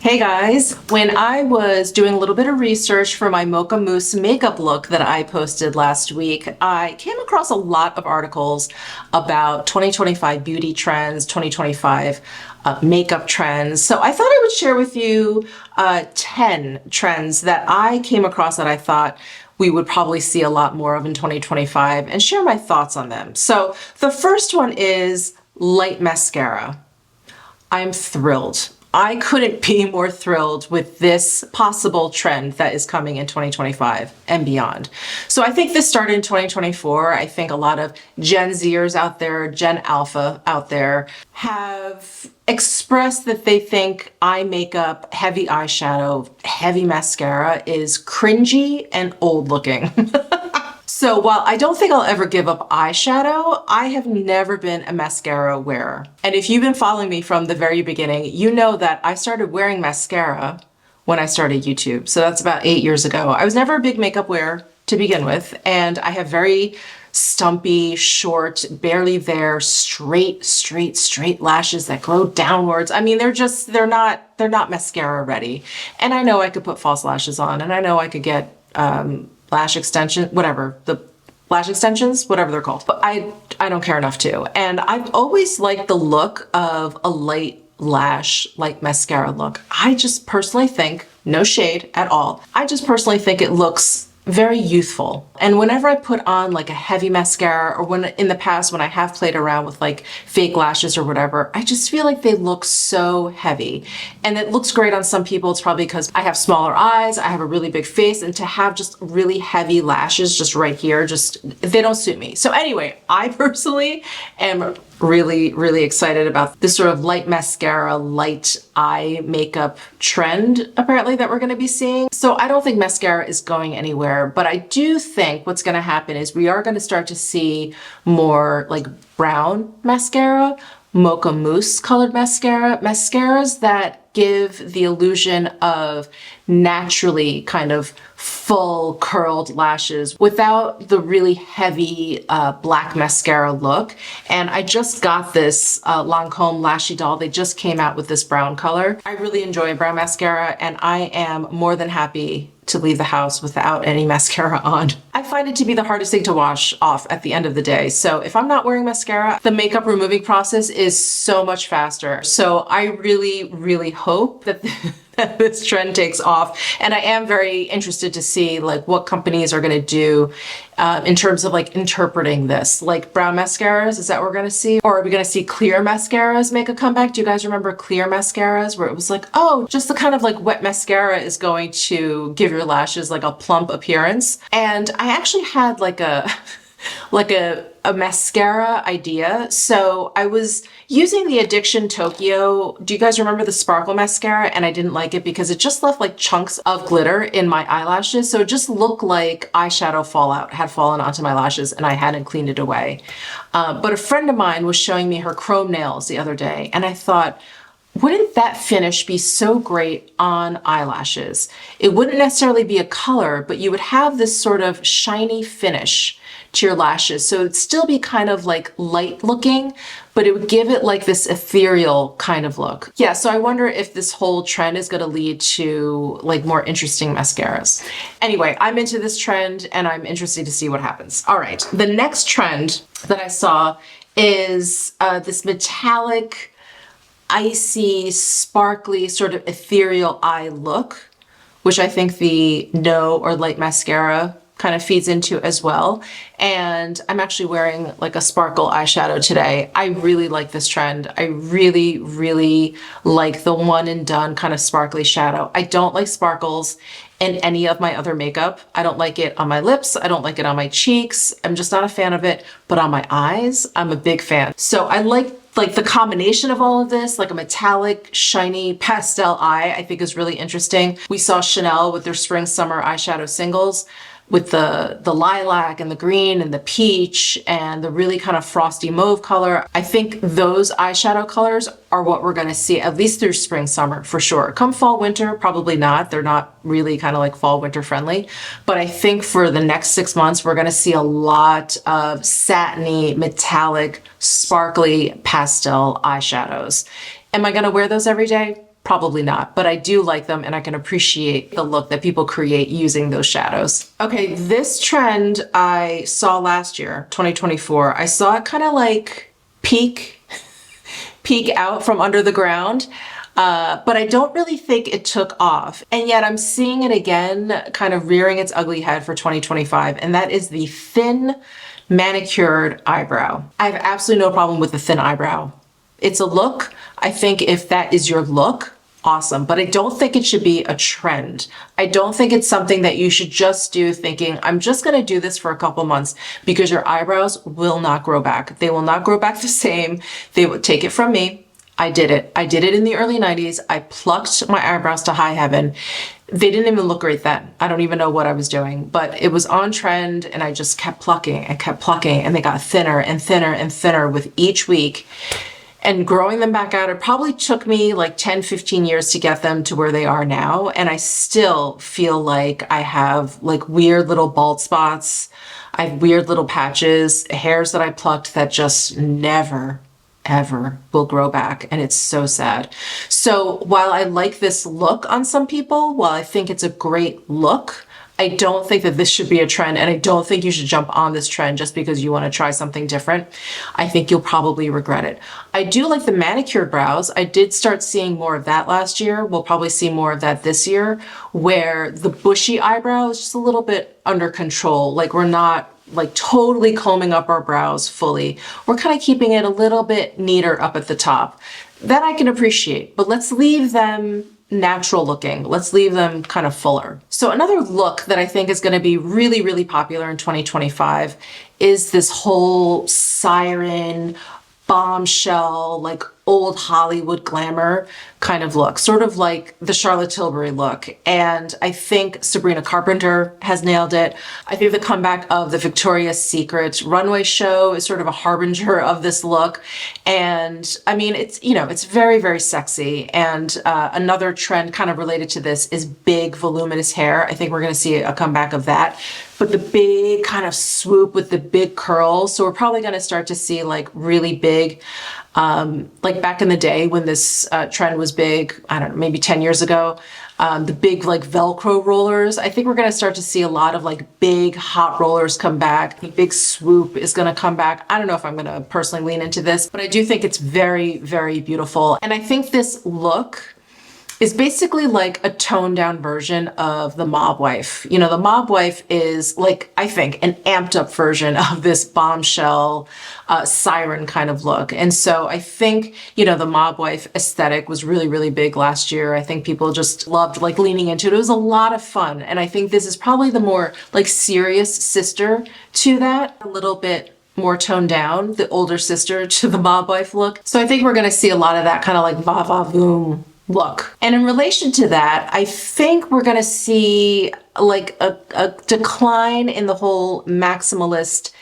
Hey guys, when I was doing a little bit of research for my Mocha Mousse makeup look that I posted last week, I came across a lot of articles about 2025 beauty trends, 2025 makeup trends. So I thought I would share with you 10 trends that I came across that I thought we would probably see a lot more of in 2025 and share my thoughts on them. So the first one is light mascara. I'm thrilled. I couldn't be more thrilled with this possible trend that is coming in 2025 and beyond. So I think this started in 2024. I think a lot of Gen Zers out there, Gen Alpha out there have expressed that they think eye makeup, heavy eyeshadow, heavy mascara is cringy and old looking. So while I don't think I'll ever give up eyeshadow, I have never been a mascara wearer. And if you've been following me from the very beginning, you know that I started wearing mascara when I started YouTube. So that's about 8 years ago. I was never a big makeup wearer to begin with, and I have very stumpy, short, barely there, straight lashes that grow downwards. I mean, they're not mascara ready. And I know I could put false lashes on, and I know I could get lash extension, whatever, the lash extensions, whatever they're called. But I don't care enough to. And I've always liked the look of a light lash, light mascara look. I just personally think, no shade at all, I just personally think it looks very youthful. And whenever I put on like a heavy mascara, or when in the past when I have played around with like fake lashes or whatever, I just feel like they look so heavy. And it looks great on some people. It's probably because I have smaller eyes, I have a really big face, and to have just really heavy lashes just right here, they don't suit me. So anyway, I personally am really excited about this sort of light mascara, light eye makeup trend apparently that we're going to be seeing. So I don't think mascara is going anywhere, but I do think what's going to happen is we are going to start to see more like brown mascara, Mocha Mousse colored mascara, mascaras that give the illusion of naturally kind of full curled lashes without the really heavy black mascara look. And I just got this Lancome Lashy Doll. They just came out with this brown color. I really enjoy brown mascara, and I am more than happy to leave the house without any mascara on. I find it to be the hardest thing to wash off at the end of the day. So if I'm not wearing mascara, the makeup removing process is so much faster. So I really hope that this trend takes off. And I am very interested to see like what companies are going to do in terms of like interpreting this. Like brown mascaras, is that what we're going to see? Or are we going to see clear mascaras make a comeback? Do you guys remember clear mascaras where it was like, oh, just the kind of like wet mascara is going to give your lashes like a plump appearance? And I actually had like a mascara idea. So I was using the Addiction Tokyo. Do you guys remember the sparkle mascara? And I didn't like it because it just left like chunks of glitter in my eyelashes. So it just looked like eyeshadow fallout had fallen onto my lashes and I hadn't cleaned it away. But a friend of mine was showing me her chrome nails the other day, and I thought, wouldn't that finish be so great on eyelashes? It wouldn't necessarily be a color, but you would have this sort of shiny finish to your lashes. So it'd still be kind of like light looking, but it would give it like this ethereal kind of look. Yeah, so I wonder if this whole trend is going to lead to like more interesting mascaras. Anyway, I'm into this trend and I'm interested to see what happens. All right, the next trend that I saw is this metallic, icy, sparkly, sort of ethereal eye look, which I think the No or Light Mascara kind of feeds into as well. And I'm actually wearing like a sparkle eyeshadow today. I really like this trend. I really like the one and done kind of sparkly shadow. I don't like sparkles in any of my other makeup. I don't like it on my lips. I don't like it on my cheeks. I'm just not a fan of it. But on my eyes, I'm a big fan. So I like the combination of all of this, like a metallic, shiny pastel eye, I think is really interesting. We saw Chanel with their spring summer eyeshadow singles with the lilac and the green and the peach and the really kind of frosty mauve color. I think those eyeshadow colors are what we're gonna see at least through spring, summer for sure. Come fall, winter, probably not. They're not really kind of like fall, winter friendly. But I think for the next 6 months, we're gonna see a lot of satiny, metallic, sparkly pastel eyeshadows. Am I gonna wear those every day? Probably not, but I do like them and I can appreciate the look that people create using those shadows. Okay, this trend I saw last year, 2024. I saw it kind of like peek out from under the ground. But I don't really think it took off. And yet I'm seeing it again, kind of rearing its ugly head for 2025. And that is the thin manicured eyebrow. I have absolutely no problem with the thin eyebrow. It's a look. I think if that is your look, awesome. But I don't think it should be a trend. I don't think it's something that you should just do thinking, I'm just going to do this for a couple months, because your eyebrows will not grow back. They will not grow back the same. They will take it from me. I did it. I did it in the early 90s. I plucked my eyebrows to high heaven. They didn't even look great then. I don't even know what I was doing, but it was on trend and I just kept plucking and they got thinner and thinner and thinner with each week. And growing them back out, it probably took me like 10, 15 years to get them to where they are now. And I still feel like I have like weird little bald spots. I have weird little patches, hairs that I plucked that just never ever will grow back, and it's so sad. So while I like this look on some people, while I think it's a great look, I don't think that this should be a trend, and I don't think you should jump on this trend just because you want to try something different. I think you'll probably regret it. I do like the manicured brows. I did start seeing more of that last year. We'll probably see more of that this year, where the bushy eyebrow is just a little bit under control. Like we're not like totally combing up our brows fully. We're kind of keeping it a little bit neater up at the top. That I can appreciate, but let's leave them natural looking. Let's leave them kind of fuller. So another look that I think is going to be really, really popular in 2025 is this whole siren, bombshell, like old Hollywood glamour kind of look, sort of like the Charlotte Tilbury look. And I think Sabrina Carpenter has nailed it. I think the comeback of the Victoria's Secret runway show is sort of a harbinger of this look. And I mean, it's, you know, it's very, very sexy. And another trend kind of related to this is big, voluminous hair. I think we're going to see a comeback of that. But the big kind of swoop with the big curls. So we're probably going to start to see like really big, like back in the day when this trend was big, I don't know, maybe 10 years ago, the big like Velcro rollers. I think we're going to start to see a lot of like big hot rollers come back. The big swoop is going to come back. I don't know if I'm going to personally lean into this, but I do think it's very, very beautiful. And I think this look is basically like a toned down version of the mob wife. You know, the mob wife is like, I think, an amped up version of this bombshell siren kind of look. And so I think, you know, the mob wife aesthetic was really, really big last year. I think people just loved like leaning into it. It was a lot of fun. And I think this is probably the more like serious sister to that, a little bit more toned down, the older sister to the mob wife look. So I think we're going to see a lot of that kind of like va-va-voom look. And in relation to that, I think we're going to see like a decline in the whole maximalist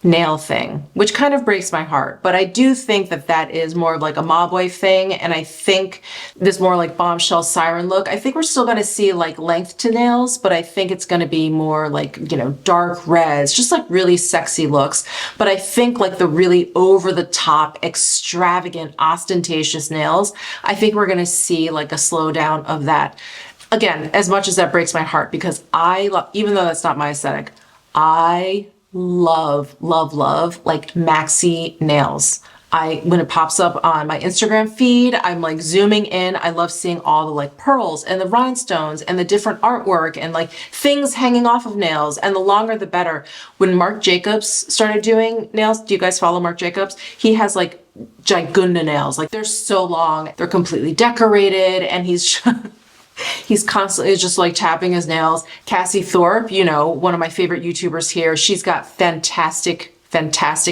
nail thing, which kind of breaks my heart. But I do think that that is more of like a mob wife thing. And I think this more like bombshell siren look, I think we're still going to see like length to nails, but I think it's going to be more like, you know, dark reds, just like really sexy looks. But I think like the really over the top, extravagant, ostentatious nails, I think we're going to see like a slowdown of that. Again, as much as that breaks my heart, because even though that's not my aesthetic, I love like maxi nails. When it pops up on my Instagram feed, I'm like zooming in. I love seeing all the like pearls and the rhinestones and the different artwork and like things hanging off of nails, and the longer the better. When Marc Jacobs started doing nails, do you guys follow Marc Jacobs? He has like gigunda nails. Like they're so long, they're completely decorated, and he's constantly just like tapping his nails. Cassie Thorpe, you know, one of my favorite YouTubers here, she's got fantastic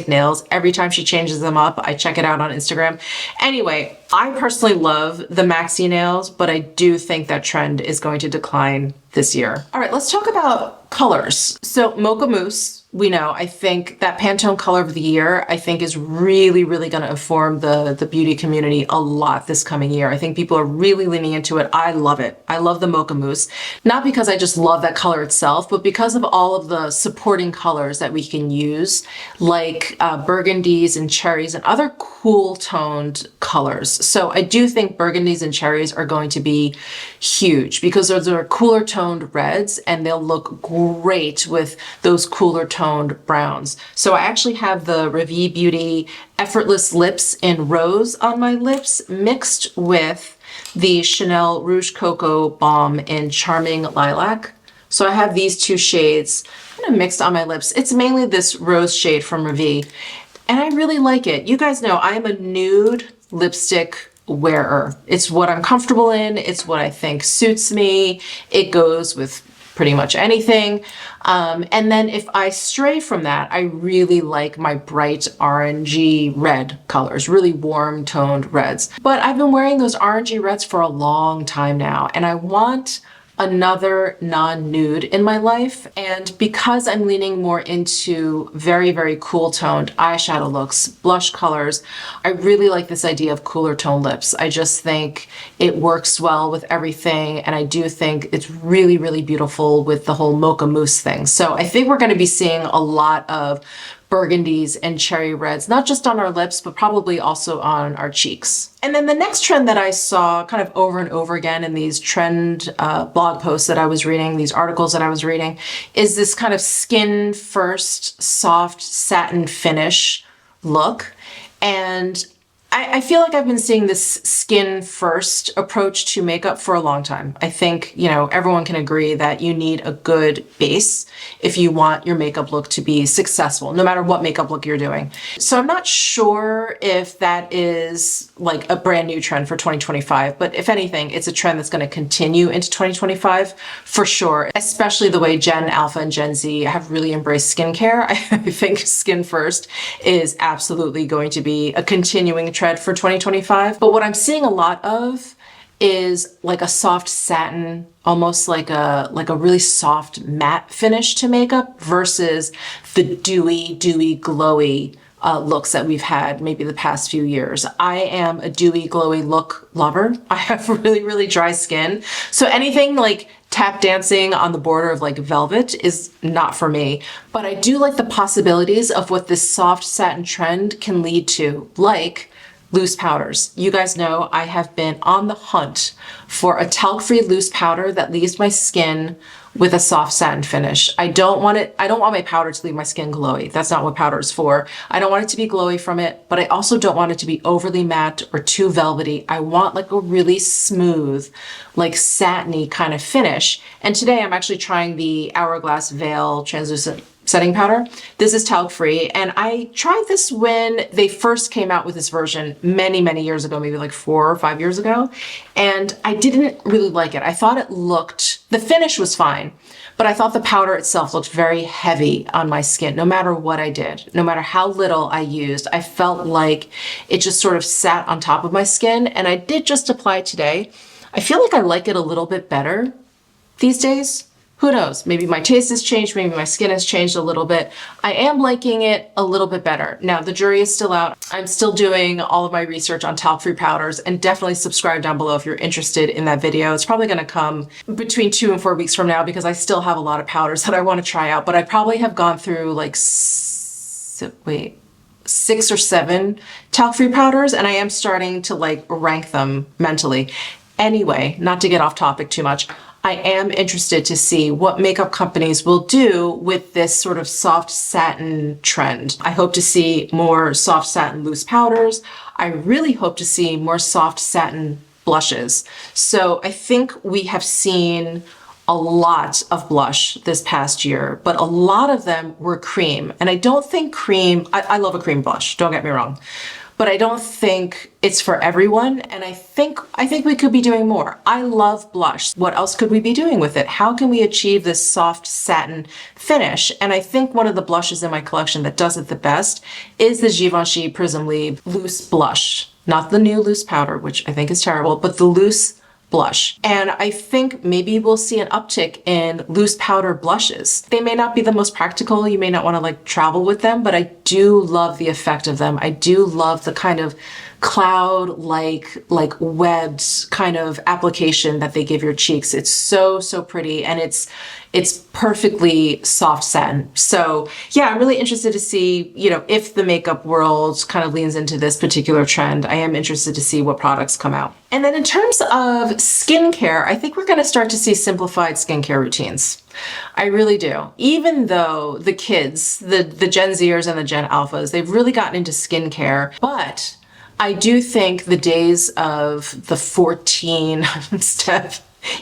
nails. Every time she changes them up, I check it out on Instagram. Anyway, I personally love the maxi nails, but I do think that trend is going to decline this year. All right, let's talk about Colors. So Mocha Mousse, we know, I think that Pantone color of the year, I think is really, really going to inform the beauty community a lot this coming year. I think people are really leaning into it. I love it. I love the Mocha Mousse, not because I just love that color itself, but because of all of the supporting colors that we can use, like burgundies and cherries and other cool toned colors. So I do think burgundies and cherries are going to be huge because those are cooler toned reds and they'll look great with those cooler toned browns. So I actually have the Revi Beauty Effortless Lips in Rose on my lips mixed with the Chanel Rouge Coco Balm in Charming Lilac. So I have these two shades kind of mixed on my lips. It's mainly this rose shade from Revi, and I really like it. You guys know I am a nude lipstick wearer. It's what I'm comfortable in. It's what I think suits me. It goes with pretty much anything. And then if I stray from that, I really like my bright orangey red colors, really warm toned reds. But I've been wearing those orangey reds for a long time now, and I want another non-nude in my life. And because I'm leaning more into very, very cool toned eyeshadow looks, blush colors, I really like this idea of cooler tone lips. I just think it works well with everything. And I do think it's really, really beautiful with the whole Mocha Mousse thing. So I think we're going to be seeing a lot of burgundies and cherry reds, not just on our lips, but probably also on our cheeks. And then the next trend that I saw kind of over and over again in these trend blog posts that I was reading, these articles that I was reading, is this kind of skin first, soft satin finish look. And I feel like I've been seeing this skin first approach to makeup for a long time. I think, you know, everyone can agree that you need a good base if you want your makeup look to be successful, no matter what makeup look you're doing. So I'm not sure if that is like a brand new trend for 2025, but if anything, it's a trend that's going to continue into 2025 for sure, especially the way Gen Alpha and Gen Z have really embraced skincare. I think skin first is absolutely going to be a continuing trend for 2025. But what I'm seeing a lot of is like a soft satin, almost like a really soft matte finish to makeup versus the dewy, glowy looks that we've had maybe the past few years. I am a dewy, glowy look lover. I have really, really dry skin. So anything like tap dancing on the border of like velvet is not for me. But I do like the possibilities of what this soft satin trend can lead to, like loose powders. You guys know I have been on the hunt for a talc-free loose powder that leaves my skin with a soft satin finish. I don't want my powder to leave my skin glowy. That's not what powder is for. I don't want it to be glowy from it, but I also don't want it to be overly matte or too velvety. I want like a really smooth, like satiny kind of finish. And today I'm actually trying the Hourglass Veil Translucent setting powder. This is talc free, and I tried this when they first came out with this version many, many years ago, maybe like 4 or 5 years ago, and I didn't really like it. I thought the finish was fine, but I thought the powder itself looked very heavy on my skin, no matter what I did, no matter how little I used. I felt like it just sort of sat on top of my skin, and I did just apply it today. I feel like I like it a little bit better these days. Who knows? Maybe my taste has changed. Maybe my skin has changed a little bit. I am liking it a little bit better. Now, the jury is still out. I'm still doing all of my research on talc-free powders, and definitely subscribe down below if you're interested in that video. It's probably going to come between 2 and 4 weeks from now because I still have a lot of powders that I want to try out, but I probably have gone through like 6 or 7 talc-free powders, and I am starting to like rank them mentally. Anyway, not to get off topic too much, I am interested to see what makeup companies will do with this sort of soft satin trend. I hope to see more soft satin loose powders. I really hope to see more soft satin blushes. So I think we have seen a lot of blush this past year, but a lot of them were cream. And I don't think I love a cream blush, don't get me wrong, but I don't think it's for everyone. And I think we could be doing more. I love blush. What else could we be doing with it? How can we achieve this soft satin finish? And I think one of the blushes in my collection that does it the best is the Givenchy Prism Libre Loose Blush. Not the new loose powder, which I think is terrible, but the loose blush. And I think maybe we'll see an uptick in loose powder blushes. They may not be the most practical. You may not want to like travel with them, but I do love the effect of them. I do love the kind of cloud-like, like webbed kind of application that they give your cheeks. It's so, so pretty, and it's perfectly soft satin. So yeah, I'm really interested to see, you know, if the makeup world kind of leans into this particular trend. I am interested to see what products come out. And then in terms of skincare, I think we're going to start to see simplified skincare routines. I really do. Even though the kids, the Gen Zers and the Gen Alphas, they've really gotten into skincare, but I do think the days of the 14-step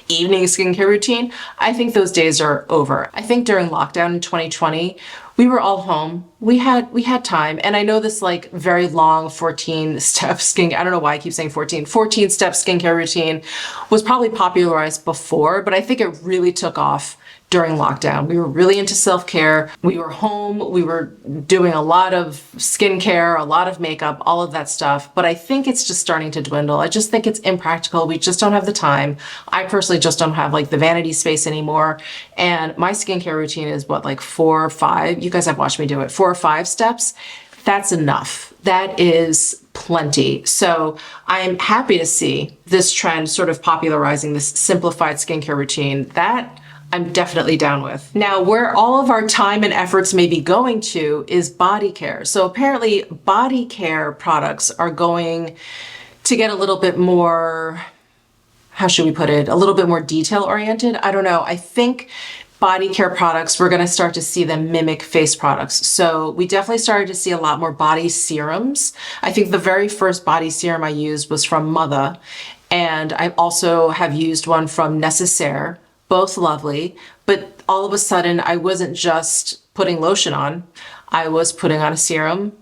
evening skincare routine, I think those days are over. I think during lockdown in 2020, we were all home. We had time. And I know this like very long 14-step I don't know why I keep saying 14-step skincare routine was probably popularized before, but I think it really took off during lockdown. We were really into self-care. We were home. We were doing a lot of skincare, a lot of makeup, all of that stuff. But I think it's just starting to dwindle. I just think it's impractical. We just don't have the time. I personally just don't have like the vanity space anymore. And my skincare routine is what, like 4 or 5? You guys have watched me do it. 4 or 5 steps. That's enough. That is plenty. So I'm happy to see this trend sort of popularizing this simplified skincare routine. That I'm definitely down with. Now, where all of our time and efforts may be going to is body care. So apparently body care products are going to get a little bit more, how should we put it? A little bit more detail oriented. I don't know. I think body care products, we're going to start to see them mimic face products. So we definitely started to see a lot more body serums. I think the very first body serum I used was from Mother, and I also have used one from Necessaire. Both lovely, but all of a sudden I wasn't just putting lotion on, I was putting on a serum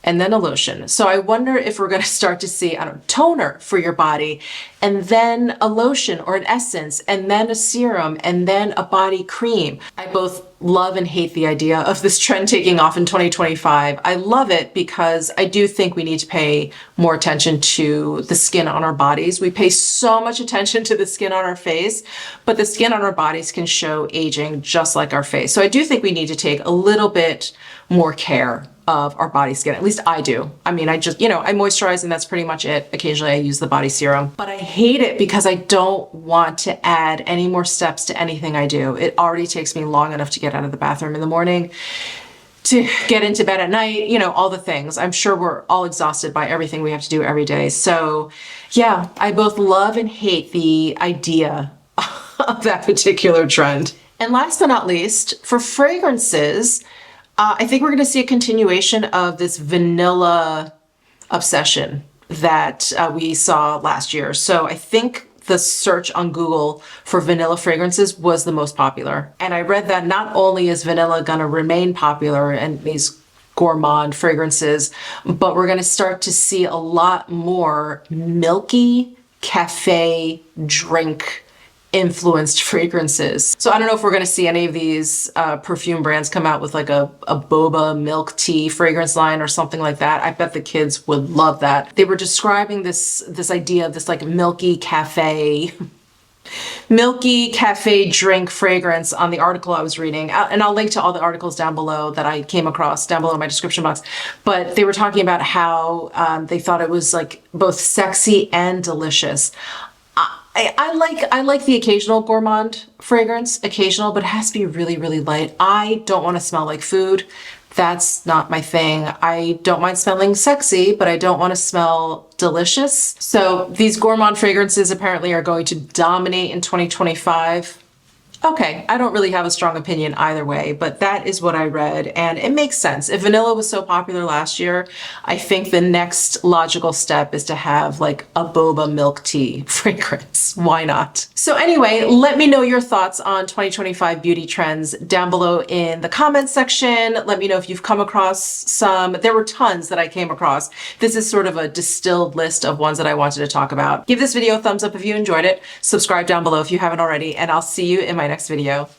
and then a lotion. So I wonder if we're gonna start to see, I don't know, toner for your body, and then a lotion or an essence, and then a serum, and then a body cream. I both love and hate the idea of this trend taking off in 2025. I love it because I do think we need to pay more attention to the skin on our bodies. We pay so much attention to the skin on our face, but the skin on our bodies can show aging just like our face. So I do think we need to take a little bit more care of our body skin. At least I do. I mean, I just, you know, I moisturize and that's pretty much it. Occasionally I use the body serum, but I hate it because I don't want to add any more steps to anything I do. It already takes me long enough to get out of the bathroom in the morning, to get into bed at night, you know, all the things. I'm sure we're all exhausted by everything we have to do every day. So yeah, I both love and hate the idea of that particular trend. And last but not least, for fragrances, I think we're going to see a continuation of this vanilla obsession that we saw last year. So I think the search on Google for vanilla fragrances was the most popular. And I read that not only is vanilla going to remain popular in these gourmand fragrances, but we're going to start to see a lot more milky cafe drink influenced fragrances. So I don't know if we're going to see any of these perfume brands come out with like a boba milk tea fragrance line or something like that. I bet the kids would love that. They were describing this idea of this like milky cafe drink fragrance on the article I was reading. And I'll link to all the articles down below that I came across down below in my description box. But they were talking about how they thought it was like both sexy and delicious. I like the occasional gourmand fragrance, occasional, but it has to be really, really light. I don't want to smell like food. That's not my thing. I don't mind smelling sexy, but I don't want to smell delicious. So these gourmand fragrances apparently are going to dominate in 2025. Okay, I don't really have a strong opinion either way, but that is what I read, and it makes sense. If vanilla was so popular last year, I think the next logical step is to have like a boba milk tea fragrance. Why not? So anyway, let me know your thoughts on 2025 beauty trends down below in the comments section. Let me know if you've come across some. There were tons that I came across. This is sort of a distilled list of ones that I wanted to talk about. Give this video a thumbs up if you enjoyed it. Subscribe down below if you haven't already, and I'll see you in my next video.